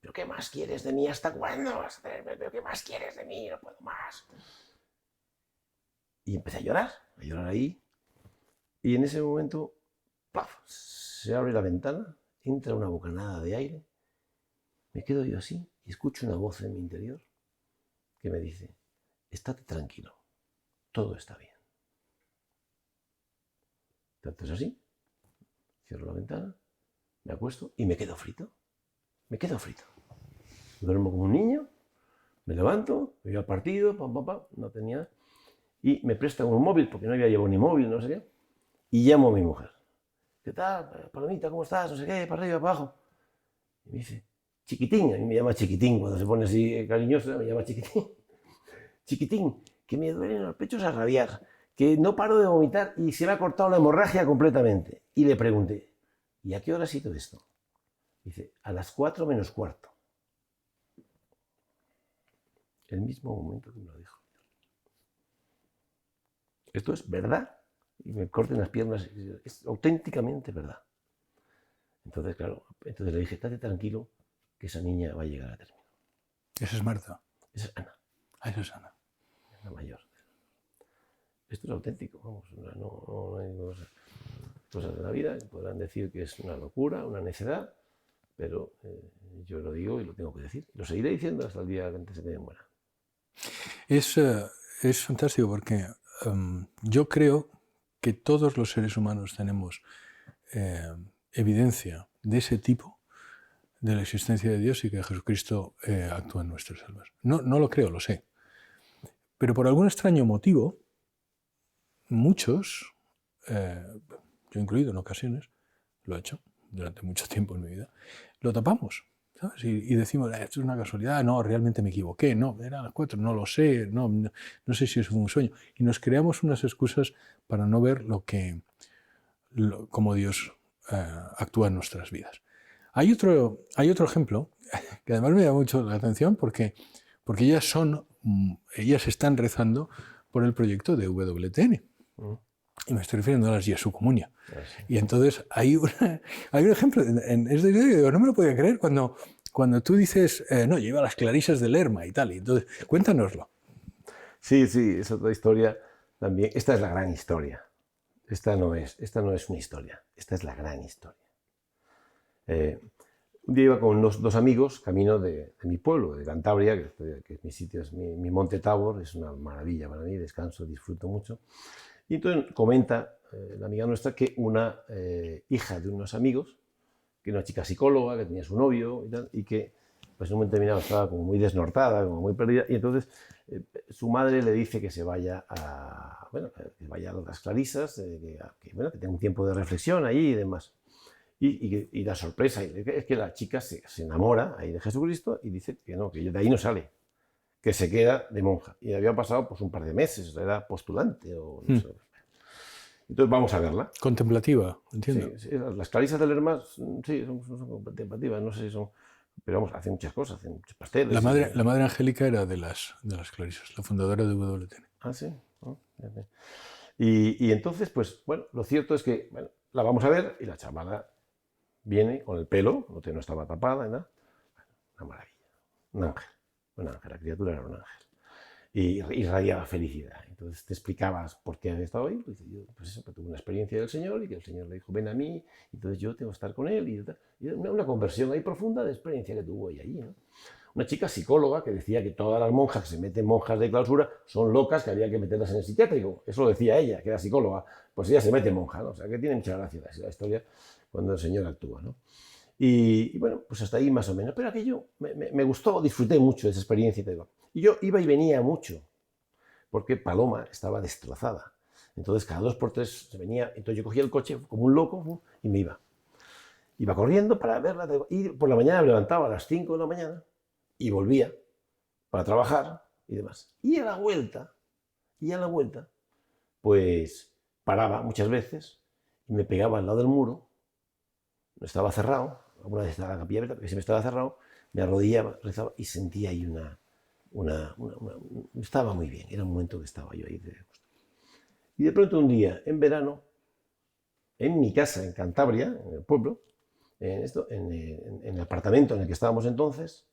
¿Pero qué más quieres de mí? ¿Hasta cuándo vas a tenerme? ¿Pero qué más quieres de mí? No puedo más. Y empecé a llorar ahí, y en ese momento, ¡paf!, se abre la ventana, entra una bocanada de aire, me quedo yo así y escucho una voz en mi interior que me dice, estate tranquilo, todo está bien. Tanto es así, cierro la ventana, me acuesto y me quedo frito. Me quedo frito. Duermo como un niño, me levanto, me voy al partido, no tenía, y me prestan un móvil porque no había llevado ni móvil, no sé qué, y llamo a mi mujer. ¿Qué tal, Palomita? ¿Cómo estás? No sé qué, para arriba, para abajo. Y me dice, Chiquitín, a mí me llama Chiquitín, cuando se pone así cariñoso, me llama Chiquitín. Chiquitín, que me duelen los pechos a rabiar, que no paro de vomitar y se me ha cortado la hemorragia completamente. Y le pregunté, ¿y a qué hora ha sido esto? Dice, a las 4 menos cuarto. El mismo momento que me lo dijo. Esto es verdad. Y me corten las piernas. Es auténticamente verdad. Entonces, claro, le dije, estate tranquilo, que esa niña va a llegar a término. Esa es Marta. Esa es Ana. Esa es Ana. Es la mayor. Esto es auténtico, vamos, no hay cosas de la vida que podrán decir que es una locura, una necedad, pero yo lo digo y lo tengo que decir. Lo seguiré diciendo hasta el día que antes de que me muera. Es fantástico porque yo creo que todos los seres humanos tenemos evidencia de ese tipo, de la existencia de Dios y que Jesucristo actúa en nuestras almas. No lo creo, lo sé. Pero por algún extraño motivo, muchos, yo incluido en ocasiones, lo he hecho durante mucho tiempo en mi vida, lo tapamos, ¿sabes? Y decimos, esto es una casualidad, no, realmente me equivoqué, no, eran las 4, no lo sé, no sé si es un sueño. Y nos creamos unas excusas para no ver cómo Dios actúa en nuestras vidas. Hay otro ejemplo que además me llama mucho la atención porque ellas están rezando por el proyecto de WTN. Y me estoy refiriendo a las Jesu Comunia. Y entonces hay un ejemplo en esta historia, digo, no me lo podía creer cuando tú dices, no, yo iba a las Clarisas de Lerma y tal. Y entonces, cuéntanoslo. Sí, es otra historia también. Esta es la gran historia. Esta no es una historia, esta es la gran historia. Un día iba con dos amigos camino de mi pueblo, de Cantabria, que es mi sitio, es mi Monte Tabor, es una maravilla para mí, descanso, disfruto mucho. Y entonces comenta la amiga nuestra que una hija de unos amigos, que era una chica psicóloga, que tenía su novio y tal, y que pues, en un momento determinado estaba como muy desnortada, como muy perdida, y entonces su madre le dice que se vaya a las Clarisas, que tenga un tiempo de reflexión ahí y demás. Y la sorpresa es que la chica se enamora ahí de Jesucristo y dice que no, que de ahí no sale. que se queda de monja. Y había pasado pues un par de meses, era postulante o no sé. Entonces vamos a verla. Contemplativa, entiendo. Sí, las clarisas del Hermas, sí, son contemplativas, no sé si son... Pero vamos, hacen muchas cosas, hacen muchos pasteles. La madre Angélica era de las clarisas, la fundadora de WTN. Ah, sí. Y entonces, pues, bueno, lo cierto es que, bueno, la vamos a ver y la chavala viene con el pelo, no estaba tapada, nada. Una maravilla. Un ángel, la criatura era un ángel. Y irradiaba felicidad. Entonces te explicabas por qué había estado ahí. Pues eso, tuve una experiencia del Señor y que el Señor le dijo, ven a mí, entonces yo tengo que estar con Él. Y una conversión ahí profunda de experiencia que tuvo ella allí, ¿no? Una chica psicóloga que decía que todas las monjas que se meten monjas de clausura son locas, que había que meterlas en el psiquiátrico. Eso lo decía ella, que era psicóloga. Pues ella se mete monja, ¿no? O sea, que tiene mucha gracia la historia cuando el Señor actúa, ¿no? Y bueno, pues hasta ahí más o menos. Pero aquello me gustó, disfruté mucho de esa experiencia y todo. Y yo iba y venía mucho, porque Paloma estaba destrozada. Entonces cada 2 por 3 se venía, entonces yo cogía el coche como un loco y me iba. Iba corriendo para verla, y por la mañana me levantaba a las 5 de la mañana y volvía para trabajar y demás. Y a la vuelta, pues paraba muchas veces y me pegaba al lado del muro, estaba cerrado, alguna vez estaba la capilla abierta, pero siempre estaba cerrado, me arrodillaba, rezaba y sentía ahí estaba muy bien, era un momento que estaba yo ahí. Y de pronto un día, en verano, en mi casa, en Cantabria, en el pueblo, en el apartamento en el que estábamos entonces,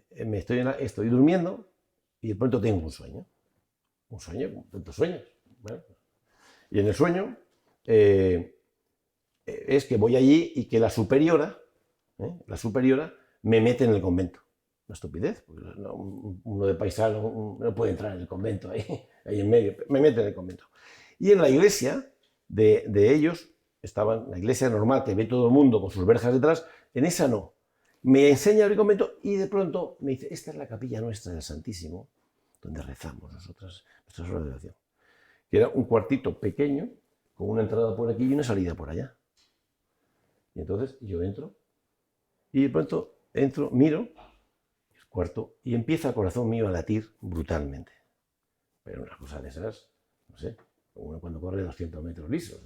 estoy durmiendo y de pronto tengo un sueño como tantos sueños. Bueno, y en el sueño es que voy allí y que la superiora me mete en el convento. Una estupidez, porque uno de paisano no puede entrar en el convento ahí en medio, me mete en el convento. Y en la iglesia de ellos, estaban, la iglesia normal que ve todo el mundo con sus verjas detrás, en esa no. Me enseña el convento y de pronto me dice, esta es la capilla nuestra del Santísimo, donde rezamos nosotras, nuestras horas de oración. Que era un cuartito pequeño, con una entrada por aquí y una salida por allá. Y entonces yo entro y de pronto miro el cuarto y empieza el corazón mío a latir brutalmente. Pero una cosa de esas, no sé, como cuando corre 200 metros lisos,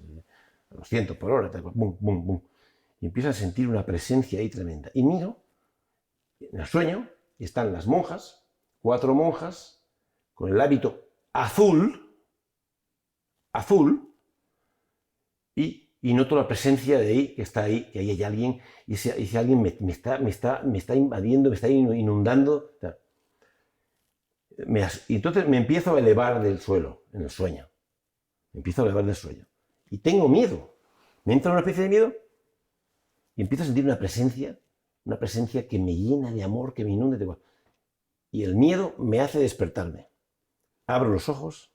a 200 por hora, bum, bum, bum. Y empiezo a sentir una presencia ahí tremenda. Y miro, en el sueño, y están las monjas, 4 monjas, con el hábito azul, y noto la presencia de ahí, que está ahí, que ahí hay alguien, y ese alguien me está invadiendo, me está inundando. Y entonces me empiezo a elevar del suelo, en el sueño. Me empiezo a elevar del sueño. Y tengo miedo. Me entra una especie de miedo y empiezo a sentir una presencia que me llena de amor, que me inunda. Y el miedo me hace despertarme. Abro los ojos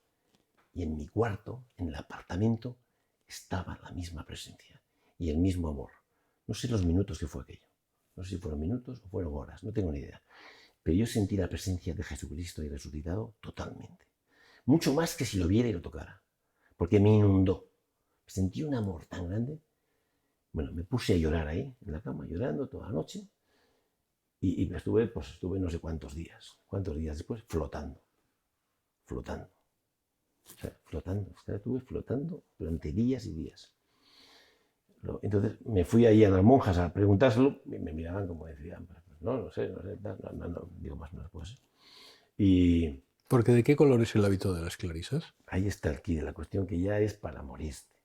y en mi cuarto, en el apartamento, estaba la misma presencia y el mismo amor. No sé los minutos que fue aquello. No sé si fueron minutos o fueron horas, no tengo ni idea. Pero yo sentí la presencia de Jesucristo y resucitado totalmente. Mucho más que si lo viera y lo tocara. Porque me inundó. Sentí un amor tan grande. Bueno, me puse a llorar ahí, en la cama, llorando toda la noche. Y estuve no sé cuántos días después, flotando. O sea, flotando. Estuve flotando durante días y días. Entonces me fui ahí a las monjas a preguntárselo y me miraban como decían, no sé, digo más no puede ser. Y ¿Porque de qué color es el hábito de las clarisas? ahí está el quid de la cuestión, que ya es para morirte.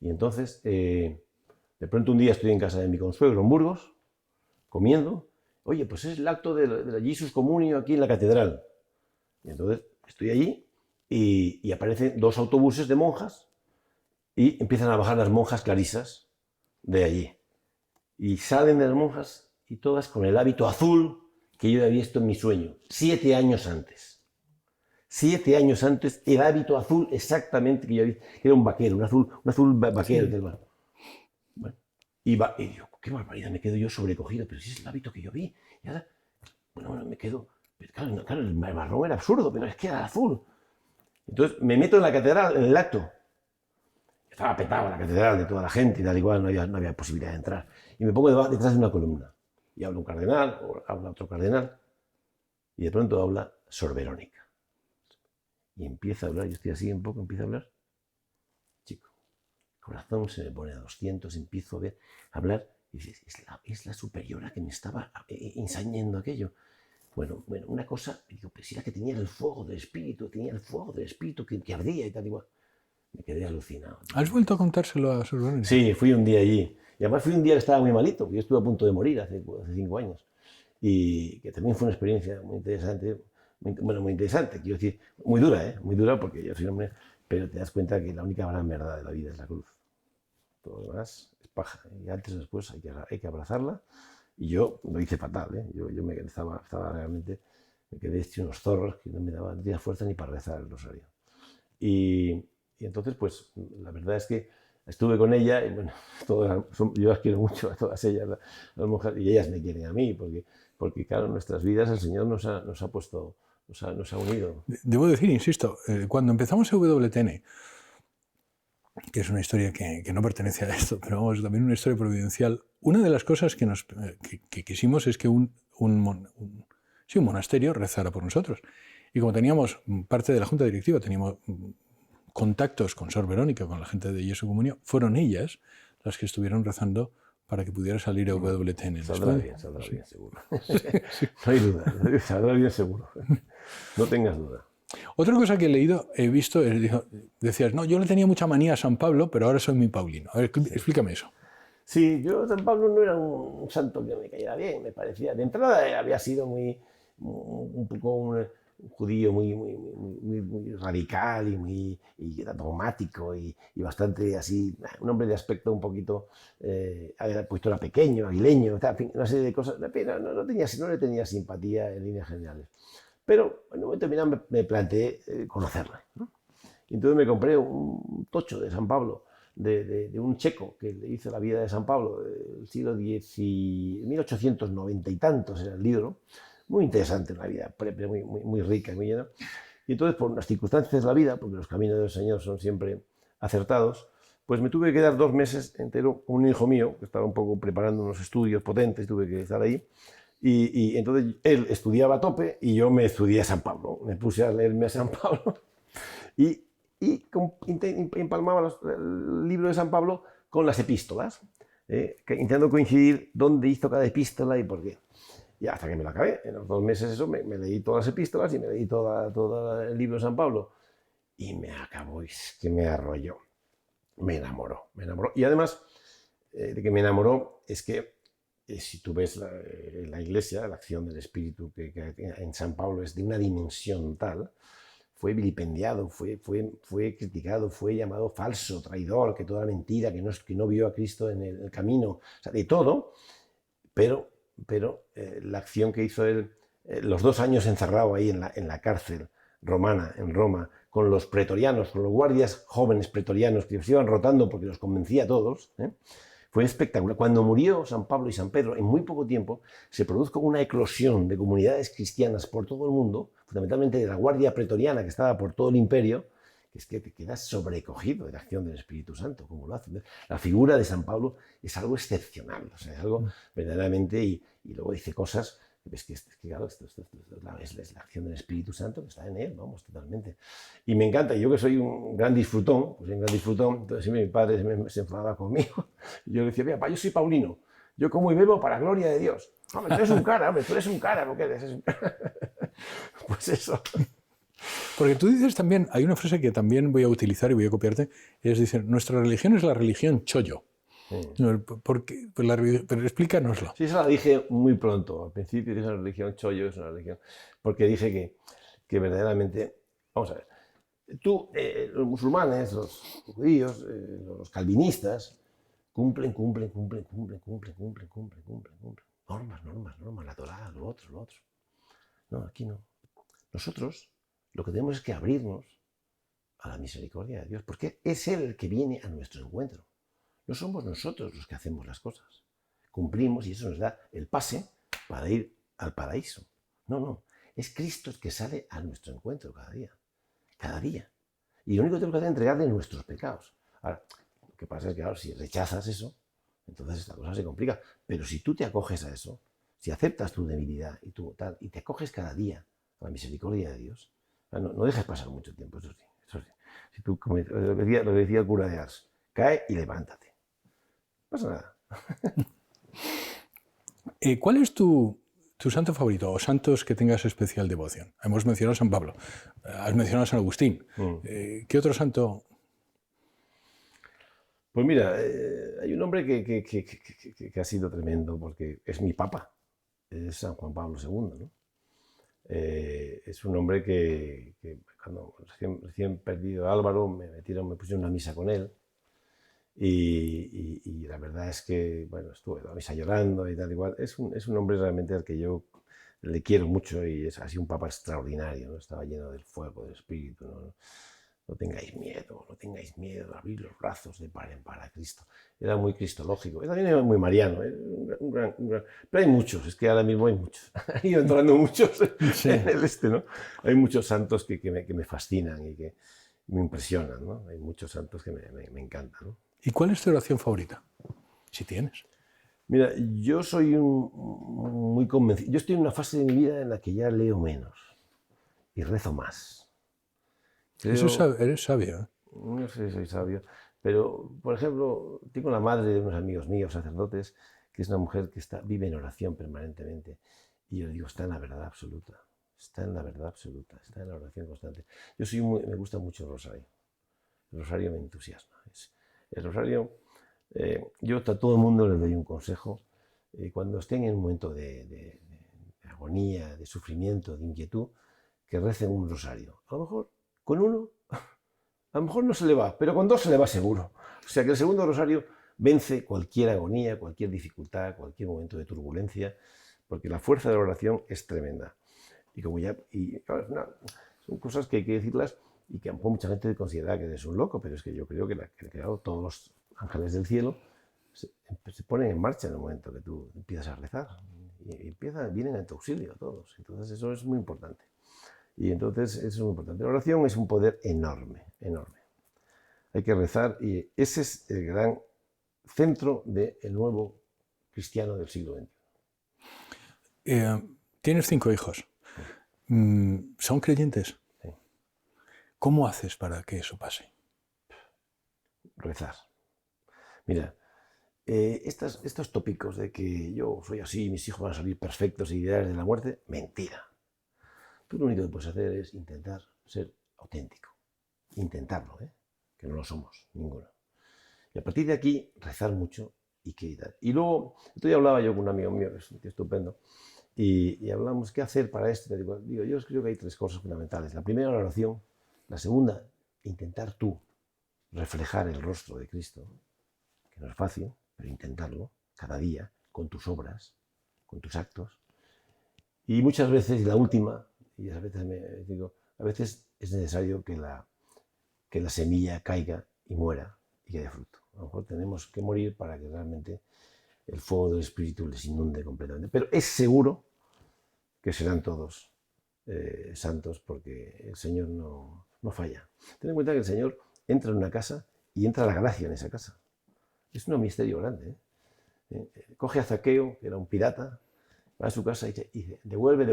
Y entonces, de pronto un día estoy en casa de mi consuegro en Burgos, comiendo. Oye, pues es el acto de la Jesus Communio aquí en la catedral. Y entonces estoy allí y aparecen 2 autobuses de monjas y empiezan a bajar las monjas clarisas de allí. Y salen de las monjas y todas con el hábito azul que yo había visto en mi sueño, 7 años antes. 7 años antes, el hábito azul exactamente que yo había visto, que era un vaquero, un azul vaquero. Sí. Bueno, y digo, qué barbaridad, me quedo yo sobrecogido, pero si es el hábito que yo vi. Y ahora, bueno, me quedo, pero claro, el marrón era absurdo, pero es que era azul. Entonces me meto en la catedral, en el acto. Estaba petado la catedral de toda la gente y tal igual, no había posibilidad de entrar. Y me pongo detrás de una columna. Y habla un cardenal, o habla otro cardenal. y de pronto habla Sor Verónica. Y empieza a hablar, yo estoy así un poco, empieza a hablar. Chico, el corazón se me pone a 200, empiezo a hablar, y dices, es la superiora que me estaba ensañando aquello. Bueno, una cosa, digo, pero si era que tenía el fuego del espíritu, que ardía y tal, igual. Me quedé alucinado. ¿Has vuelto a contárselo a Sor Verónica? Sí, fui un día allí. Y además fui un día que estaba muy malito, porque yo estuve a punto de morir hace 5 años. Y que también fue una experiencia muy interesante, muy interesante, quiero decir, muy dura, muy dura, porque yo soy un hombre, pero te das cuenta que la única gran verdad de la vida es la cruz. Todo lo demás es paja, y antes o después hay que abrazarla, y yo lo hice fatal, yo estaba realmente, me quedé hecho unos zorros que no me tenía fuerza ni para rezar el rosario. Y entonces, pues, la verdad es que estuve con ella, y bueno, yo las quiero mucho a todas ellas, las mujeres, y ellas me quieren a mí, porque claro, en nuestras vidas el Señor nos ha puesto, nos ha unido. Debo decir, insisto, cuando empezamos EWTN, que es una historia que no pertenece a esto, pero vamos, también una historia providencial, una de las cosas que quisimos es que un monasterio rezara por nosotros. Y como teníamos parte de la junta directiva, teníamos contactos con Sor Verónica, con la gente de Jesu Comunión, fueron ellas las que estuvieron rezando para que pudiera salir EWTN. Saldrá bien, seguro. No hay duda, saldrá bien seguro. No tengas duda. Otra cosa que he leído, he visto, decías, no, yo le tenía mucha manía a San Pablo, pero ahora soy muy paulino. A ver, explícame eso. Sí, yo San Pablo no era un santo que me cayera bien, me parecía. De entrada había sido un poco un judío muy radical y dogmático y bastante así, un hombre de aspecto un poquito, era pequeño, aguileño, una serie de cosas. No le tenía simpatía en líneas generales. Pero en un momento determinado me planteé conocerla, ¿no? Y entonces me compré un tocho de San Pablo, de un checo que le hizo la vida de San Pablo del siglo X, 1890 y tantos era el libro. Muy interesante, una vida muy rica y muy llena. Y entonces, por unas circunstancias de la vida, porque los caminos del Señor son siempre acertados, pues me tuve que quedar 2 meses entero con un hijo mío, que estaba un poco preparando unos estudios potentes, tuve que estar ahí. Y entonces él estudiaba a tope y yo me estudié a San Pablo. Me puse a leerme a San Pablo y empalmaba el libro de San Pablo con las epístolas, intentando coincidir dónde hizo cada epístola y por qué. Y hasta que me lo acabé, en los 2 meses eso, me leí todas las epístolas y me leí todo el libro de San Pablo. Y me acabó, es que me arrolló. Me enamoró. Y además, de que me enamoró, es que si tú ves la Iglesia, la acción del Espíritu que en San Pablo es de una dimensión tal, fue vilipendiado, fue criticado, fue llamado falso, traidor, que toda mentira, que no vio a Cristo en el camino, o sea, de todo, pero la acción que hizo él, los 2 años encerrado ahí en la cárcel romana, en Roma, con los pretorianos, con los guardias jóvenes pretorianos que se iban rotando porque los convencía a todos, fue espectacular. Cuando murió San Pablo y San Pedro, en muy poco tiempo, se produjo una eclosión de comunidades cristianas por todo el mundo, fundamentalmente de la guardia pretoriana que estaba por todo el imperio, que es que te quedas sobrecogido de la acción del Espíritu Santo, como lo hace. La figura de San Pablo es algo excepcional, o sea, es algo verdaderamente, y luego dice cosas. Es que claro, esto es la acción del Espíritu Santo que está en él, vamos, totalmente. Y me encanta, yo que soy un gran disfrutón, entonces siempre mi padre se enfadaba conmigo. Y yo le decía, mira, papá, yo soy paulino, yo como y bebo para gloria de Dios. Hombre, tú eres un cara, porque eres un cara. Pues eso. Porque tú dices también, hay una frase que también voy a utilizar y voy a copiarte, es decir, nuestra religión es la religión chollo. ¿Por qué? Pero explícanoslo. Sí, eso la dije muy pronto. Al principio dije una religión chollo, es una religión. Porque dije que verdaderamente, vamos a ver, los musulmanes, los judíos, los calvinistas, cumplen. Normas, la Torá, lo otro. No, aquí no. Nosotros lo que tenemos es que abrirnos a la misericordia de Dios, porque es Él el que viene a nuestro encuentro. No somos nosotros los que hacemos las cosas. Cumplimos y eso nos da el pase para ir al paraíso. No. Es Cristo el que sale a nuestro encuentro cada día. Y lo único que tenemos que hacer es entregarle nuestros pecados. Ahora, lo que pasa es que, claro, si rechazas eso, entonces esta cosa se complica. Pero si tú te acoges a eso, si aceptas tu debilidad y tu tal, y te acoges cada día a la misericordia de Dios, no dejes pasar mucho tiempo, eso sí. Eso sí. Si tú, como lo decía el cura de Ars, cae y levántate. No pasa nada. ¿Cuál es tu santo favorito o santos que tengas especial devoción? Hemos mencionado a San Pablo, has mencionado a San Agustín. ¿Qué otro santo? Pues mira, hay un hombre que ha sido tremendo porque es mi papa, es San Juan Pablo II, ¿no? Es un hombre que cuando recién perdido a Álvaro me pusieron una misa con él y la verdad es que, bueno, estuve en la misa llorando y tal, igual. Es un hombre realmente al que yo le quiero mucho y es así un papa extraordinario, ¿no? Estaba lleno del fuego, del espíritu, ¿no? No tengáis miedo, no tengáis miedo, abrir los brazos de par en par a Cristo. Era muy cristológico, también era muy mariano, un gran. Pero hay muchos, es que ahora mismo hay muchos, han ido entrando muchos Sí. en el ¿no? Hay muchos santos que me fascinan y que me impresionan, ¿no? Hay muchos santos que me encantan, ¿no? ¿Y cuál es tu oración favorita? Si tienes. Mira, yo soy muy convencido, yo estoy en una fase de mi vida en la que ya leo menos y rezo más. Eres sabio, ¿eh? No sé si soy sabio, pero, por ejemplo, tengo la madre de unos amigos míos, sacerdotes, que es una mujer que vive en oración permanentemente. Y yo le digo, está en la verdad absoluta, está en la verdad absoluta, está en la oración constante. Me gusta mucho el rosario. El rosario me entusiasma. El rosario, yo a todo el mundo le doy un consejo. Cuando estén en un momento de agonía, de sufrimiento, de inquietud, que recen un rosario. A lo mejor con uno, a lo mejor no se le va, pero con dos se le va seguro. O sea que el segundo rosario vence cualquier agonía, cualquier dificultad, cualquier momento de turbulencia, porque la fuerza de la oración es tremenda. Y claro, son cosas que hay que decirlas y que a lo mejor mucha gente considera que eres un loco, pero es que yo creo que claro, todos los ángeles del cielo se ponen en marcha en el momento que tú empiezas a rezar. Y vienen a tu auxilio todos. Entonces eso es muy importante. Y entonces eso es muy importante. La oración es un poder enorme, enorme. Hay que rezar y ese es el gran centro del nuevo cristiano del siglo XX. Tienes 5 hijos. ¿Son creyentes? Sí. ¿Cómo haces para que eso pase? Rezar. Mira, estos tópicos de que yo soy así, mis hijos van a salir perfectos y ideales de la muerte, mentira. Tú lo único que puedes hacer es intentar ser auténtico. Intentarlo, que no lo somos, ninguno. Y a partir de aquí, rezar mucho y qué tal. Y luego, esto ya hablaba yo con un amigo mío, que es un tío estupendo, y hablamos, ¿qué hacer para esto? Digo, yo creo que hay 3 cosas fundamentales. La primera, la oración. La segunda, intentar tú reflejar el rostro de Cristo, que no es fácil, pero intentarlo cada día, con tus obras, con tus actos. Y muchas veces, y la última, y a veces es necesario que la semilla caiga y muera y que dé fruto. A lo mejor tenemos que morir para que realmente el fuego del Espíritu les inunde completamente. Pero es seguro que serán todos santos porque el Señor no falla. Ten en cuenta que el Señor entra en una casa y entra la gracia en esa casa. Es un misterio grande. Coge a Zaqueo, que era un pirata, va a su casa y dice, devuelve,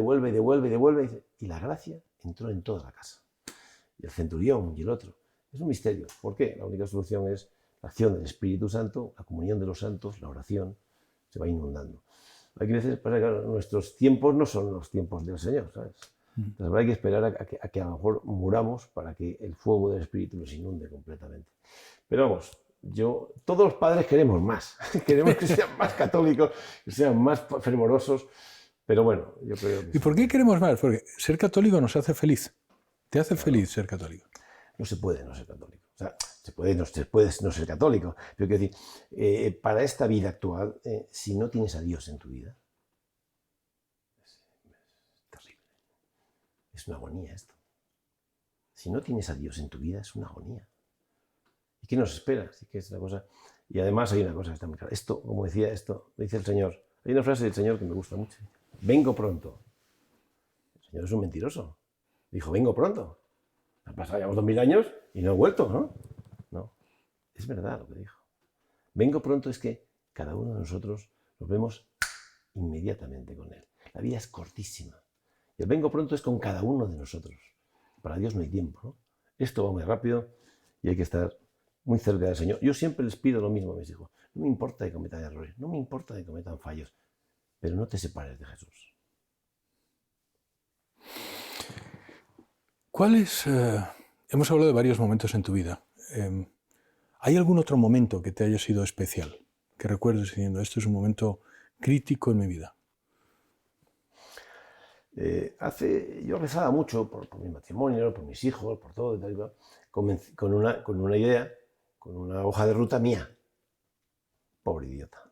y la gracia entró en toda la casa. Y el centurión y el otro. Es un misterio. ¿Por qué? La única solución es la acción del Espíritu Santo, la comunión de los santos, la oración, se va inundando. Hay veces, claro, nuestros tiempos no son los tiempos del Señor, ¿sabes? Entonces hay que esperar a que a lo mejor muramos para que el fuego del Espíritu nos inunde completamente. Pero vamos, todos los padres queremos más, queremos que sean más católicos, que sean más fervorosos, pero bueno, yo creo que... ¿Y por qué queremos más? Porque ser católico nos hace feliz. ¿Te hace feliz ser católico? No se puede no ser católico. O sea, se puede no ser católico. Pero quiero decir, para esta vida actual, si no tienes a Dios en tu vida, es terrible. Es una agonía esto. Si no tienes a Dios en tu vida, es una agonía. ¿Y qué nos espera? Así que es una cosa. Y además hay una cosa que está muy clara. Esto, como decía, esto dice el Señor. Hay una frase del Señor que me gusta mucho. Vengo pronto. El Señor es un mentiroso. Dijo, vengo pronto. Han pasado ya 2000 años y no he vuelto, ¿no? No. Es verdad lo que dijo. Vengo pronto es que cada uno de nosotros nos vemos inmediatamente con Él. La vida es cortísima. Y el vengo pronto es con cada uno de nosotros. Para Dios no hay tiempo, ¿no? Esto va muy rápido y hay que estar muy cerca del Señor. Yo siempre les pido lo mismo a mis hijos. No me importa que cometan errores, no me importa que cometan fallos, pero no te separes de Jesús. Hemos hablado de varios momentos en tu vida. ¿Hay algún otro momento que te haya sido especial? Que recuerdes diciendo, esto es un momento crítico en mi vida. Yo rezaba mucho por mi matrimonio, por mis hijos, por todo, y tal y cual, con una idea, con una hoja de ruta mía. Pobre idiota.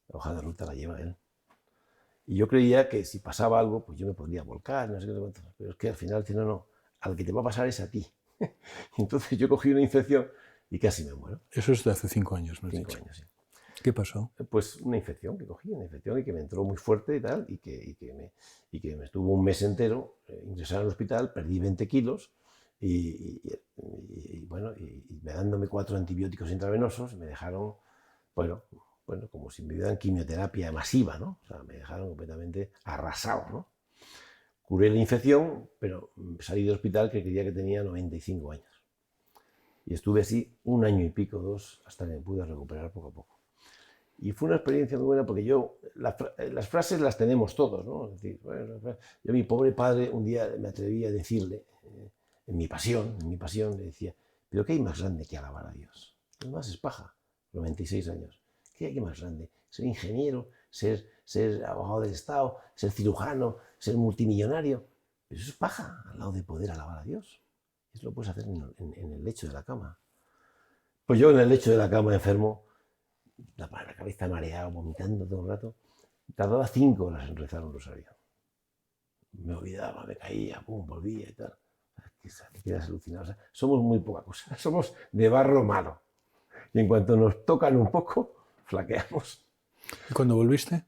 La hoja de ruta la lleva él. Y yo creía que si pasaba algo, pues yo me podría volcar, no sé qué, pero es que al final, no, al que te va a pasar es a ti. Y entonces yo cogí una infección y casi me muero. Eso es de hace 5 años, me has 5 dicho. años, sí. ¿Qué pasó? Pues una infección que cogí, una infección y que me entró muy fuerte y tal, y que me estuvo un mes entero ingresado al hospital, perdí 20 kilos y me dándome 4 antibióticos intravenosos, me dejaron, bueno, como si me dieran quimioterapia masiva, ¿no? O sea, me dejaron completamente arrasado, ¿no? Curé la infección, pero salí del hospital que creía que tenía 95 años. Y estuve así 1 año y pico, 2, hasta que me pude recuperar poco a poco. Y fue una experiencia muy buena porque las frases las tenemos todos, ¿no? Es decir, yo a mi pobre padre un día me atreví a decirle, en mi pasión, le decía, pero ¿qué hay más grande que alabar a Dios? Lo demás es paja, 96 años. ¿Qué hay más grande? Ser ingeniero, ser abogado del Estado, ser cirujano, ser multimillonario. Pero eso es paja al lado de poder alabar a Dios. Eso lo puedes hacer en el lecho de la cama. Pues yo en el lecho de la cama enfermo, la cabeza mareada, vomitando todo el rato, tardaba 5 horas en rezar un rosario. Me olvidaba, me caía, pum, volvía y tal. Te quedas alucinado. O sea, somos muy poca cosa, somos de barro malo. Y en cuanto nos tocan un poco, flaqueamos. ¿Y cuando volviste?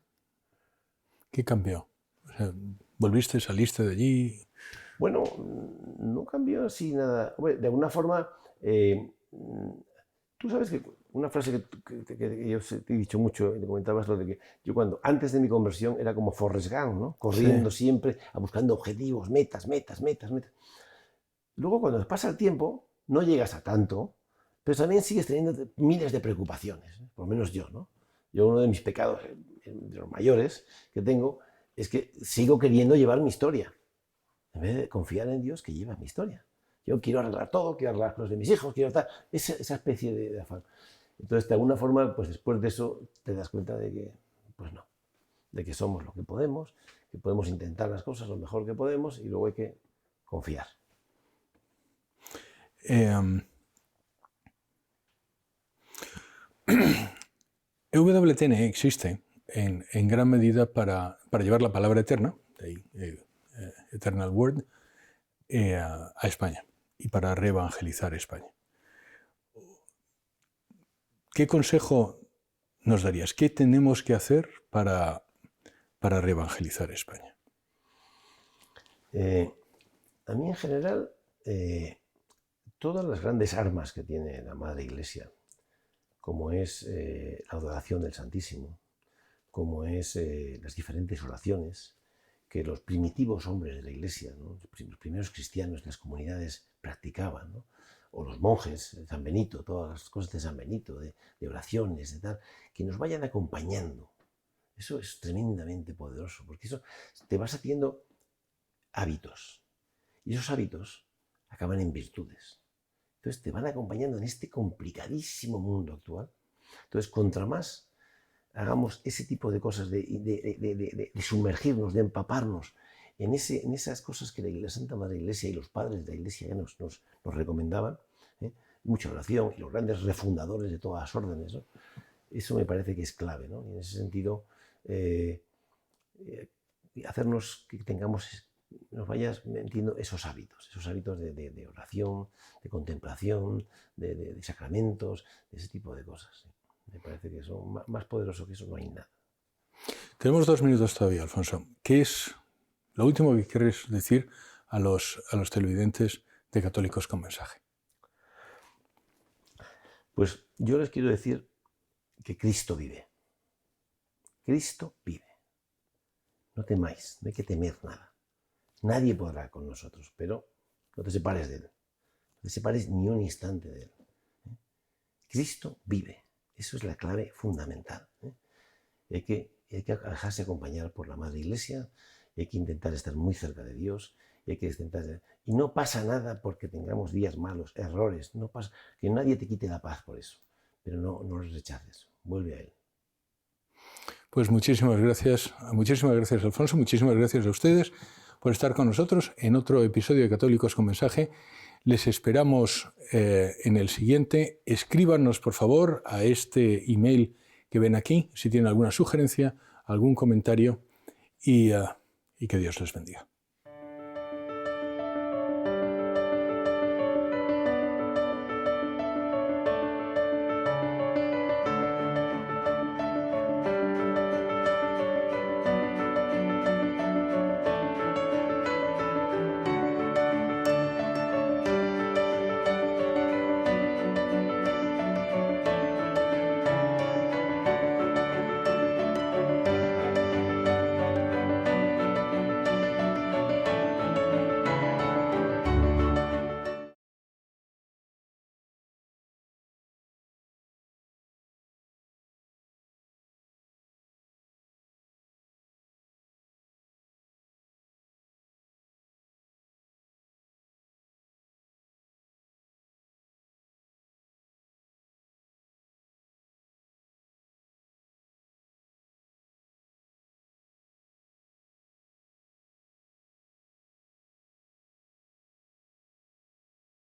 ¿Qué cambió? O sea, ¿volviste, saliste de allí? Bueno, no cambió así nada. De alguna forma, tú sabes que una frase que yo te he dicho mucho, y te comentabas lo de que yo antes de mi conversión era como Forrest Gump, ¿no? Corriendo siempre, buscando objetivos, metas. Luego cuando pasa el tiempo, no llegas a tanto, pero también sigues teniendo miles de preocupaciones, por lo menos yo, ¿no? Yo uno de mis pecados, de los mayores que tengo, es que sigo queriendo llevar mi historia, en vez de confiar en Dios que lleva mi historia. Yo quiero arreglar todo, quiero arreglar las cosas de mis hijos, quiero estar esa especie de afán. Entonces, de alguna forma, pues después de eso te das cuenta de que, pues no, de que somos lo que podemos intentar las cosas lo mejor que podemos y luego hay que confiar. EWTN existe en gran medida para llevar la palabra eterna, Eternal Word, a España y para reevangelizar España. ¿Qué consejo nos darías? ¿Qué tenemos que hacer para reevangelizar España? A mí en general, todas las grandes armas que tiene la Madre Iglesia, como es la adoración del Santísimo, como es las diferentes oraciones que los primitivos hombres de la Iglesia, ¿no? Los primeros cristianos de las comunidades practicaban, ¿no? O los monjes, San Benito, todas las cosas de San Benito, de oraciones, de tal, que nos vayan acompañando. Eso es tremendamente poderoso, porque eso te vas haciendo hábitos, y esos hábitos acaban en virtudes. Entonces te van acompañando en este complicadísimo mundo actual. Entonces, contra más hagamos ese tipo de cosas, de sumergirnos, de empaparnos en esas cosas que la Santa Madre Iglesia y los padres de la Iglesia ya nos recomendaban, mucha oración y los grandes refundadores de todas las órdenes, ¿no? Eso me parece que es clave, ¿no? Y en ese sentido, hacernos que nos vayas metiendo esos hábitos de oración, de contemplación, de sacramentos, de ese tipo de cosas. ¿Sí? Me parece que eso, más poderoso que eso no hay nada. Tenemos 2 minutos todavía, Alfonso. ¿Qué es lo último que quieres decir a los televidentes de Católicos con Mensaje? Pues yo les quiero decir que Cristo vive. Cristo vive. no temáis, no hay que temer nada. Nadie podrá con nosotros, pero no te separes de Él. No te separes ni un instante de Él. Cristo vive. Eso es la clave fundamental. Hay que dejarse acompañar por la Madre Iglesia, hay que intentar estar muy cerca de Dios, y no pasa nada porque tengamos días malos, errores, no pasa, que nadie te quite la paz por eso, pero no los rechaces, vuelve a Él. Pues muchísimas gracias, Alfonso, muchísimas gracias a ustedes por estar con nosotros en otro episodio de Católicos con Mensaje. Les esperamos en el siguiente. Escríbanos, por favor, a este email que ven aquí, si tienen alguna sugerencia, algún comentario, y que Dios les bendiga.